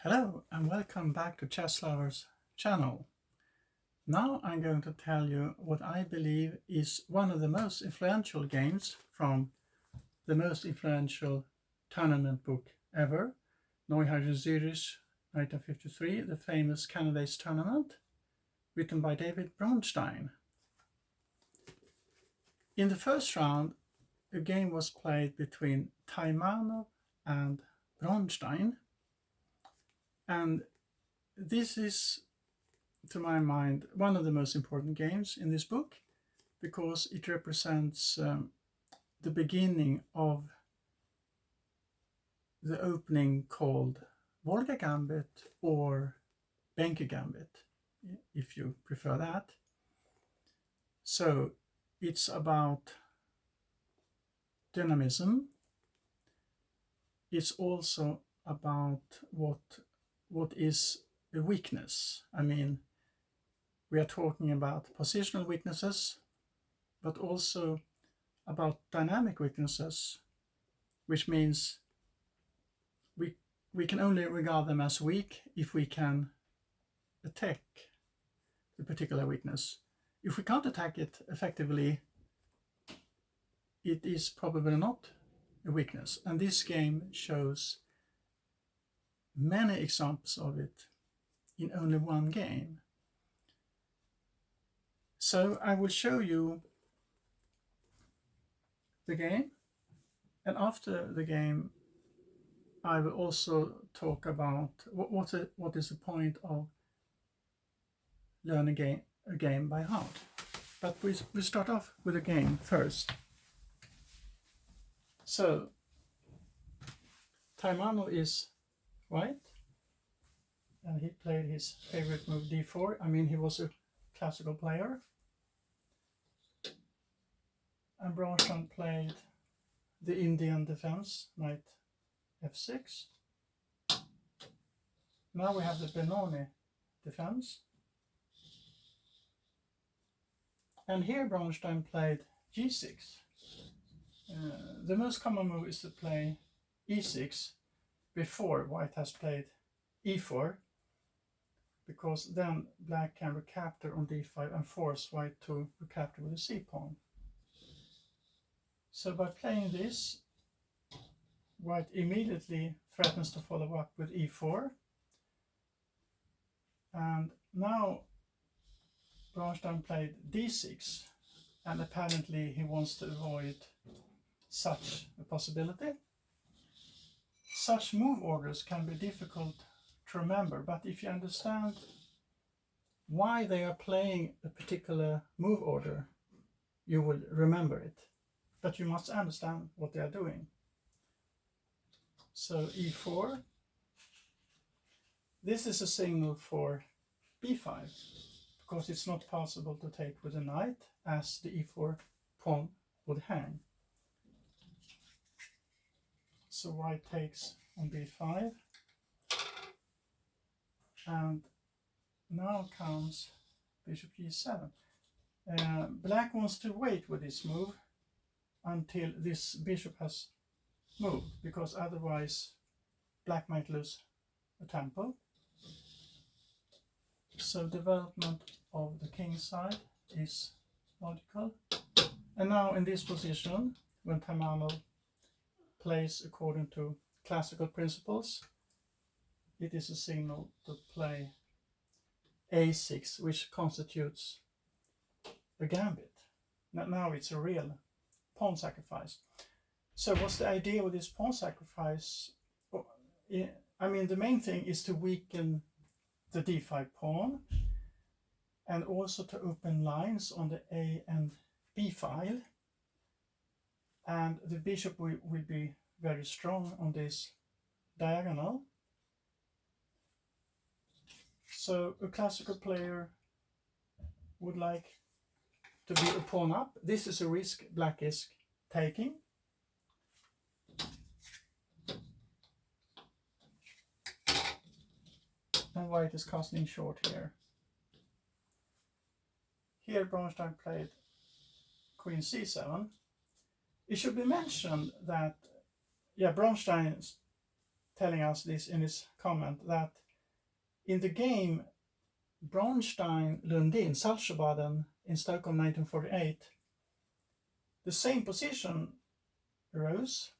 Hello and welcome back to Chess Lovers channel. Now I'm going to tell you what I believe is one of the most influential games from the most influential tournament book ever, Neuhausen Zurich 1953, the famous Canada's tournament, written by David Bronstein. In the first round, a game was played between Taimanov and Bronstein, and this is, to my mind, one of the most important games in this book because it represents the beginning of the opening called Volga Gambit or Benkö Gambit, if you prefer that. So it's about dynamism. It's also about what is a weakness. I mean, we are talking about positional weaknesses, but also about dynamic weaknesses, which means we can only regard them as weak if we can attack the particular weakness. If we can't attack it effectively, it is probably not a weakness. And this game shows many examples of it in only one game. So I will show you the game, and after the game I will also talk about what is the point of learning a game by heart. But we start off with a game first. So Taimanov is white, and he played his favorite move d4. I mean, he was a classical player. And Bronstein played the Indian defense, knight f6. Now we have the Benoni defense. And here Bronstein played g6. The most common move is to play e6 before white has played e4, because then black can recapture on d5 and force white to recapture with a c-pawn. So by playing this, white immediately threatens to follow up with e4. And now Bronstein played d6, and apparently he wants to avoid such a possibility. Such move orders can be difficult to remember, but if you understand why they are playing a particular move order, you will remember it. But you must understand what they are doing. So e4. This is a signal for b5, because it's not possible to take with a knight, as the e4 pawn would hang. So white takes on b5, and now comes bishop g7. Black wants to wait with this move until this bishop has moved, because otherwise black might lose a tempo. So development of the king side is logical. And now in this position, when Taimanov plays according to classical principles, it is a signal to play a6, which constitutes a gambit. Now it's a real pawn sacrifice. So what's the idea with this pawn sacrifice? I mean, the main thing is to weaken the d5 pawn, and also to open lines on the a and b file. And the bishop will be very strong on this diagonal. So a classical player would like to be a pawn up. This is a risk black is taking. And white is casting short here. Here Bronstein played queen c7. It should be mentioned that Bronstein telling us this in his comment, that in the game Bronstein Lundin Saltsjöbaden in Stockholm 1948, the same position arose.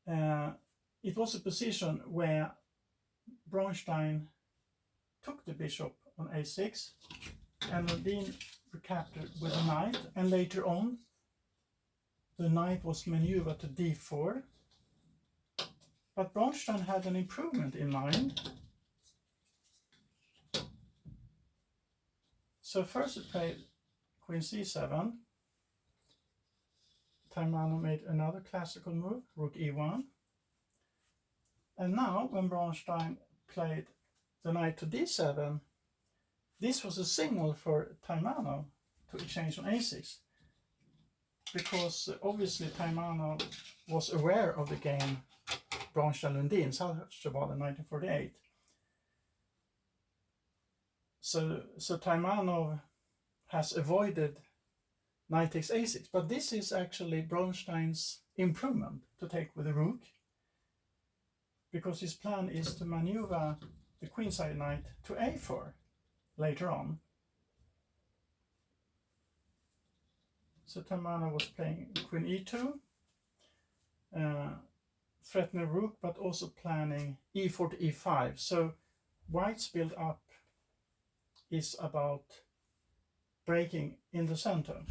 It was a position where Bronstein took the bishop on a6 and Lundin recaptured with a knight, and later on the knight was maneuvered to d4. But Bronstein had an improvement in mind. So first he played queen c7. Taimanov made another classical move, rook e1. And now when Bronstein played the knight to d7, this was a signal for Taimanov to exchange on a6. Because obviously Taimanov was aware of the game Bronstein Lundin Saltsjöbaden 1948. So Taimanov has avoided knight takes a6, but this is actually Bronstein's improvement to take with the rook, because his plan is to maneuver the queenside knight to a4 later on. So Taimanov was playing queen e2, threatening rook, but also planning e4 to e5. So white's build up is about breaking in the center.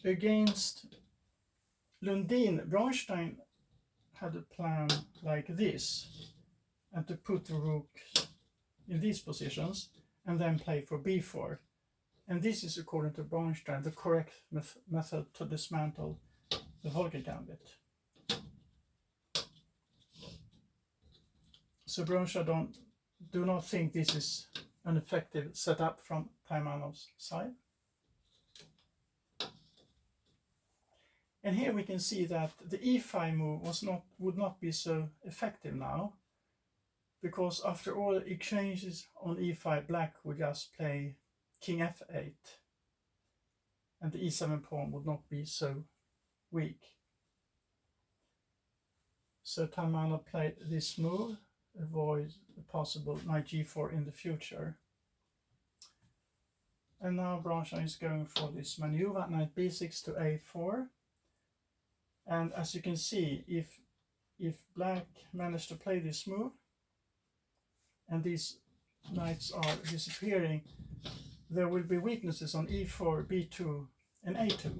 Against Lundin, Bronstein had a plan like this, and to put the rook in these positions and then play for b4. And this is, according to Bronstein, the correct method to dismantle the Volga Gambit. So Bronstein do not think this is an effective setup from Taimanov's side. And here we can see that the e5 move would not be so effective now, because after all exchanges on e5, black would just play king f8, and the e7 pawn would not be so weak. So Taimanov played this move, avoid a possible knight g4 in the future. And now Bronstein is going for this maneuver, knight b6 to a4. And as you can see, if black managed to play this move, and these knights are disappearing, there will be weaknesses on e4, b2, and a2.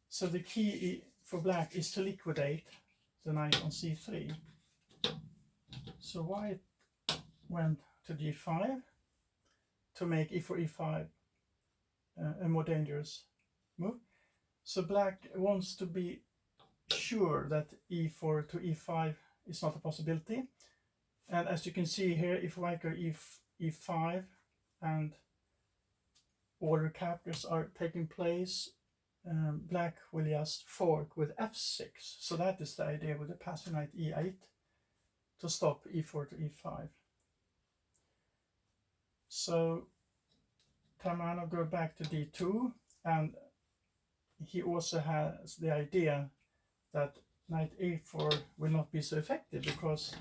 So the key for black is to liquidate the knight on c3. So white went to g5 to make e4, e5 a more dangerous move. So black wants to be sure that e4 to e5 is not a possibility. And as you can see here, if white go e5 and all recaptures are taking place, black will just fork with f6. So that is the idea with the passive knight e8, to stop e4 to e5. So Taimanov go back to d2, and he also has the idea that knight a4 will not be so effective, because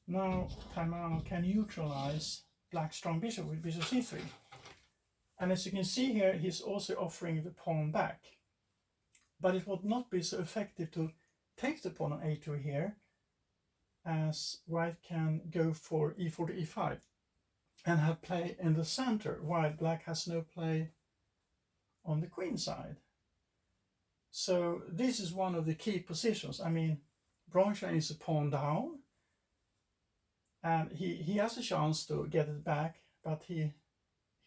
now Taimanov can neutralize black's strong bishop with bishop c3. And as you can see here, he's also offering the pawn back. But it would not be so effective to take the pawn on a2 here, as white can go for e4 to e5 and have play in the center, while black has no play on the queen side. So this is one of the key positions. I mean, Bronstein is a pawn down, and he has a chance to get it back, but he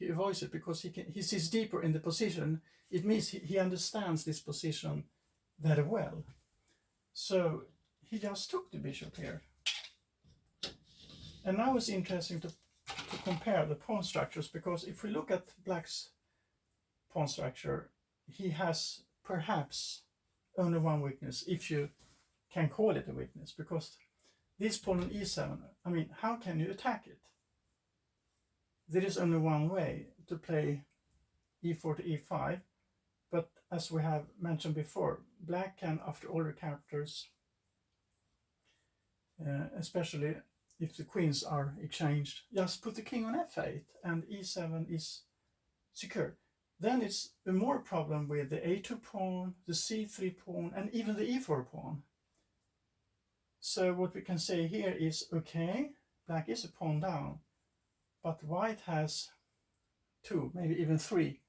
avoids it because he sees deeper in the position. It means he understands this position very well. So he just took the bishop here. And now it's interesting to compare the pawn structures, because if we look at black's pawn structure, he has perhaps only one weakness, if you can call it a weakness, because this pawn on e7, I mean, how can you attack it? There is only one way, to play e4 to e5, But as we have mentioned before, black can, after all the characters, especially if the queens are exchanged, just put the king on f8 and e7 is secure. Then it's a more problem with the a2 pawn, the c3 pawn, and even the e4 pawn. So what we can say here is, okay, black is a pawn down, but white has 2, maybe even 3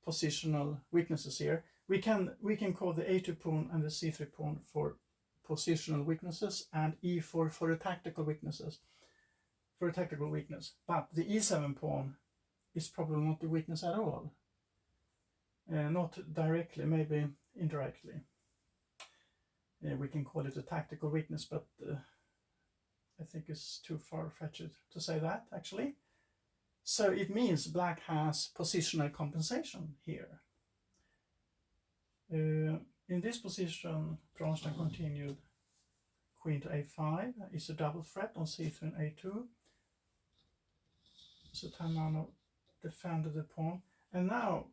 positional weaknesses here. We can call the a2 pawn and the c3 pawn for positional weaknesses and e4 for a tactical weaknesses, for a tactical weakness. But the e7 pawn is probably not a weakness at all. Not directly, maybe indirectly. We can call it a tactical weakness, but I think it's too far-fetched to say that, actually. So it means black has positional compensation here. In this position, Bronstein continued queen to a5 is a double threat on c3 and a2. So Taimanov defended the pawn, and now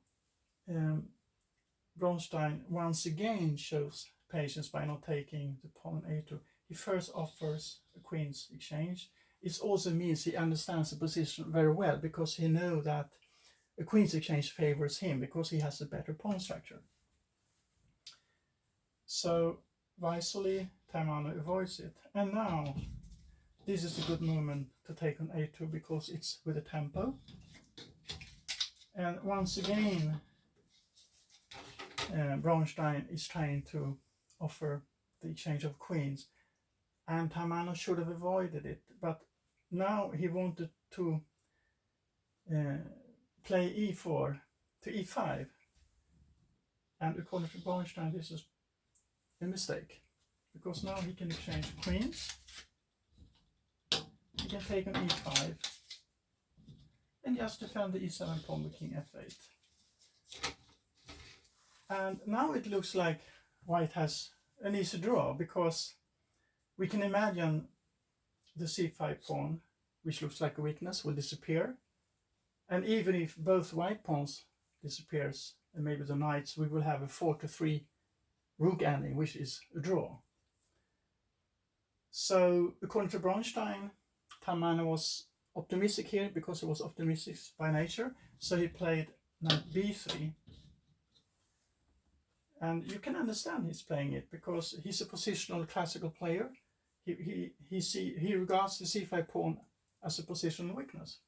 Bronstein once again shows patience by not taking the pawn a2. He first offers a queen's exchange. It also means he understands the position very well, because he knows that a queen's exchange favors him because he has a better pawn structure. So wisely Taimanov avoids it. And now this is a good moment to take on a2 because it's with a tempo. And once again Bronstein is trying to offer the exchange of queens, and Taimanov should have avoided it, but now he wanted to play e4 to e5, and according to Bronstein this is a mistake, because now he can exchange queens, he can take on e5 and just defend the e7 pawn with king f8. And now it looks like white has an easy draw, because we can imagine the c5 pawn, which looks like a weakness, will disappear. And even if both white pawns disappears, and maybe the knights, we will have a 4-3 rook ending, which is a draw. So according to Bronstein, Taimanov was optimistic here because he was optimistic by nature. So he played knight b3. And you can understand he's playing it because he's a positional classical player. He regards the c5 pawn as a positional weakness.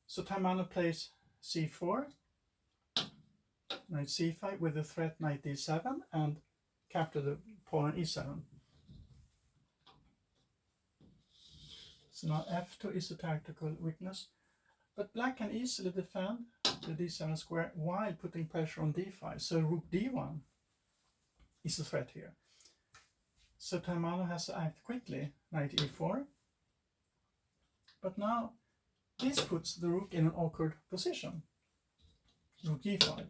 So Taimanov plays c4, knight c5 with the threat knight d7 and capture the pawn on e7. So now f2 is a tactical weakness, but black can easily defend the d7 square while putting pressure on d5. So rook d1 is a threat here. So Taimanov has to act quickly, knight e4. But now this puts the rook in an awkward position. Rook e5.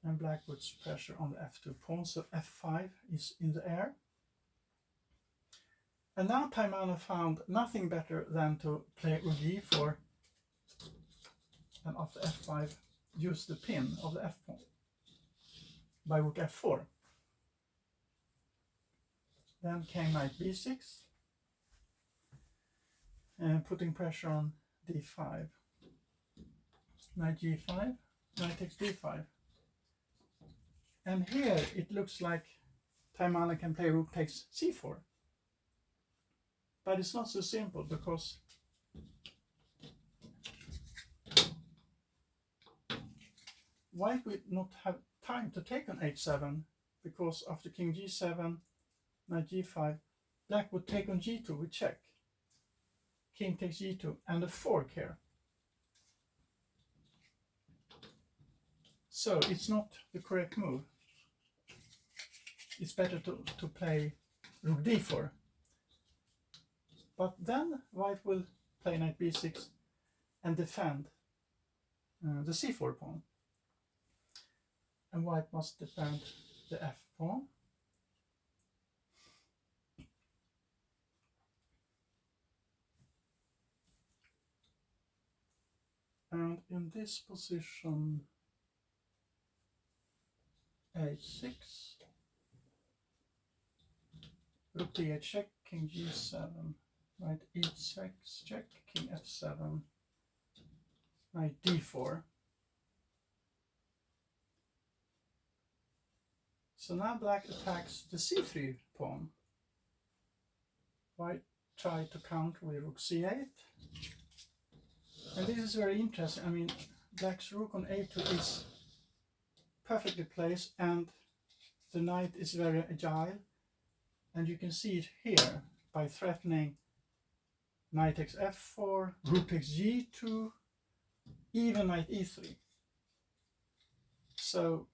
And black puts pressure on the f2 pawn, so f5 is in the air. And now Taimanov found nothing better than to play rook e4, and after f5 use the pin of the f pawn by rook f4. Then came knight b6, and putting pressure on d5. Knight g5, knight takes d5. And here it looks like Taimanov can play rook takes c4. But it's not so simple, because white will not have time to take on h7, because after king g7, knight g5, black would take on g2 with check. King takes g2 and a fork here. So it's not the correct move. It's better to play rook d4. But then white will play knight b6 and defend the c4 pawn. And white must defend the f pawn. And in this position, h6, rook d8 check, king g7, knight e6 check, king f7, knight d4. So now black attacks the c3 pawn. White try to counter with rook c8. And this is very interesting. I mean, black's rook on a2 is perfectly placed and the knight is very agile. And you can see it here by threatening knight takes f4, rook takes g2, even knight e3. So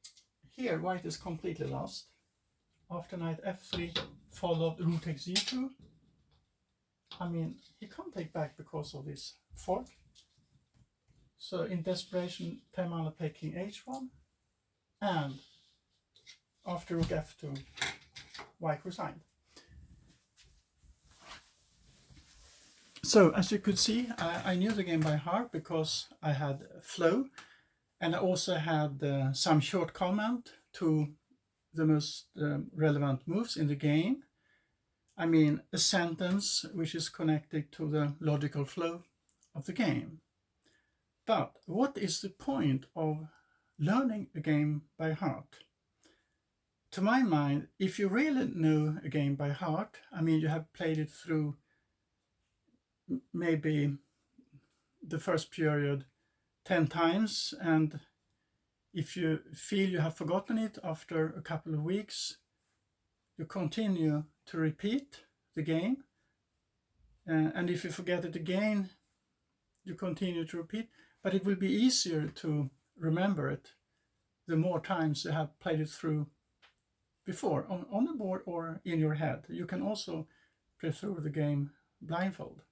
here white is completely lost. After knight f3 followed rook takes g2. I mean, he can't take back because of this fork. So in desperation, Taimanov played king h1, and after rook f2, white resigned. So as you could see, I knew the game by heart because I had flow, and I also had some short comment to the most relevant moves in the game. I mean, a sentence which is connected to the logical flow of the game. But what is the point of learning a game by heart? To my mind, if you really know a game by heart, I mean, you have played it through maybe the first period 10 times, and if you feel you have forgotten it after a couple of weeks, you continue to repeat the game, and if you forget it again, you continue to repeat, but it will be easier to remember it the more times you have played it through before, on the board or in your head. You can also play through the game blindfold.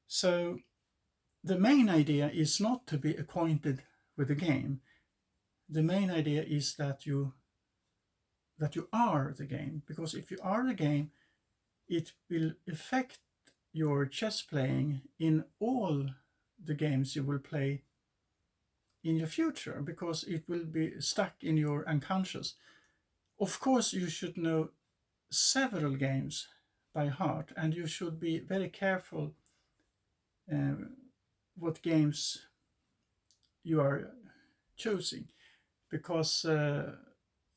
So the main idea is not to be acquainted with the game. The main idea is that you are the game, because if you are the game, it will affect your chess playing in all the games you will play in your future, because it will be stuck in your unconscious. Of course, you should know several games by heart, and you should be very careful what games you are choosing, because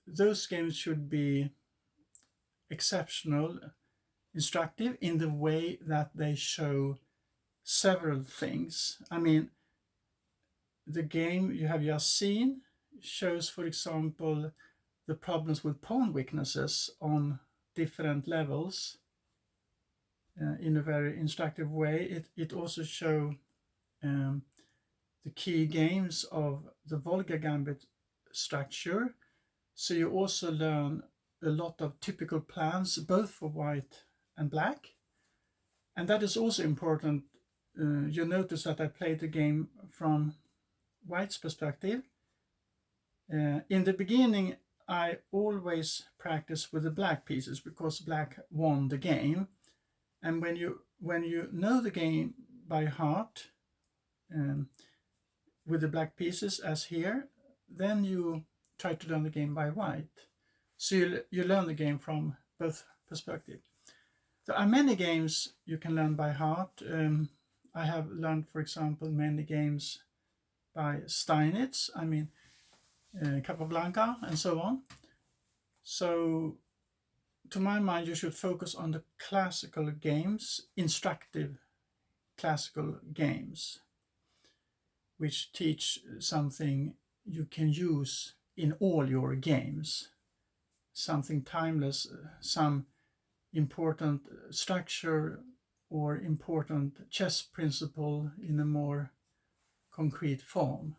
those games should be exceptional, instructive in the way that they show several things. I mean, the game you have just seen shows, for example, the problems with pawn weaknesses on different levels in a very instructive way. It also shows the key games of the Volga Gambit structure. So you also learn a lot of typical plans, both for white and black. And that is also important. You notice that I played the game from white's perspective. In the beginning, I always practice with the black pieces because black won the game. And when you know the game by heart, with the black pieces as here, then you try to learn the game by white. So you learn the game from both perspectives. There are many games you can learn by heart. I have learned, for example, many games by Steinitz, I mean Capablanca and so on. So to my mind, you should focus on the classical games, instructive classical games, which teach something you can use in all your games, something timeless, some important structure or important chess principle in a more concrete form.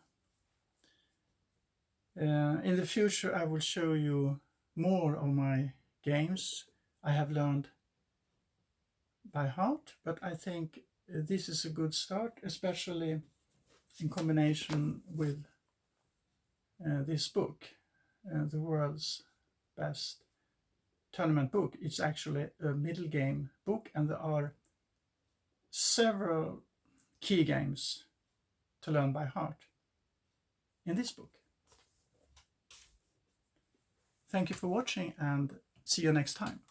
In the future, I will show you more of my games I have learned by heart, but I think this is a good start, especially in combination with this book, the world's best tournament book. It's actually a middle game book, and there are several key games to learn by heart in this book. Thank you for watching and see you next time.